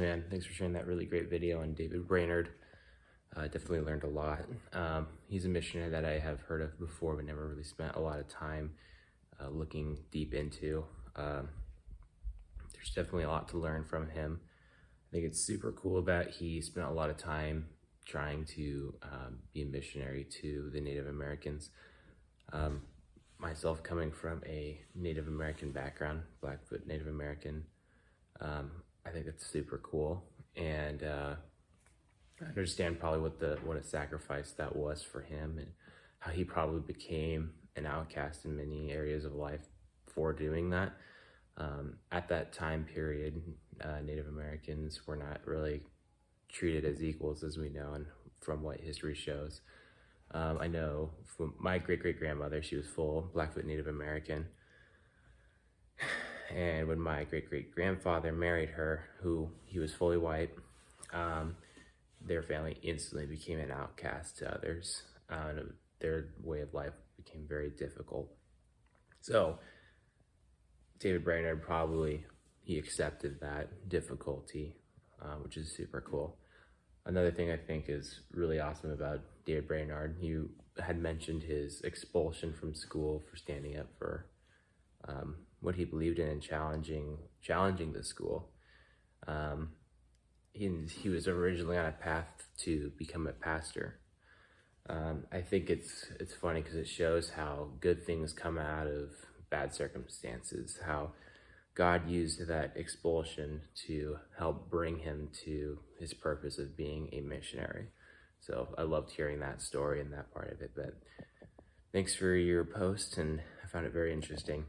man, thanks for sharing that really great video on David Brainerd. Definitely learned a lot. He's a missionary that I have heard of before, but never really spent a lot of time looking deep into. There's definitely a lot to learn from him. I think it's super cool that he spent a lot of time trying to be a missionary to the Native Americans. Myself coming from a Native American background, Blackfoot Native American, I think it's super cool, and I understand probably what a sacrifice that was for him, and how he probably became an outcast in many areas of life for doing that. At that time period, Native Americans were not really treated as equals, as we know, and from what history shows. I know from my great-great-grandmother, she was full Blackfoot Native American. And when my great-great-grandfather married her, who he was fully white, their family instantly became an outcast to others. Their way of life became very difficult. So David Brainerd he accepted that difficulty, which is super cool. Another thing I think is really awesome about David Brainerd, you had mentioned his expulsion from school for standing up for what he believed in and challenging the school. He was originally on a path to become a pastor. I think it's funny because it shows how good things come out of bad circumstances, how God used that expulsion to help bring him to his purpose of being a missionary. So I loved hearing that story and that part of it. But thanks for your post, and I found it very interesting.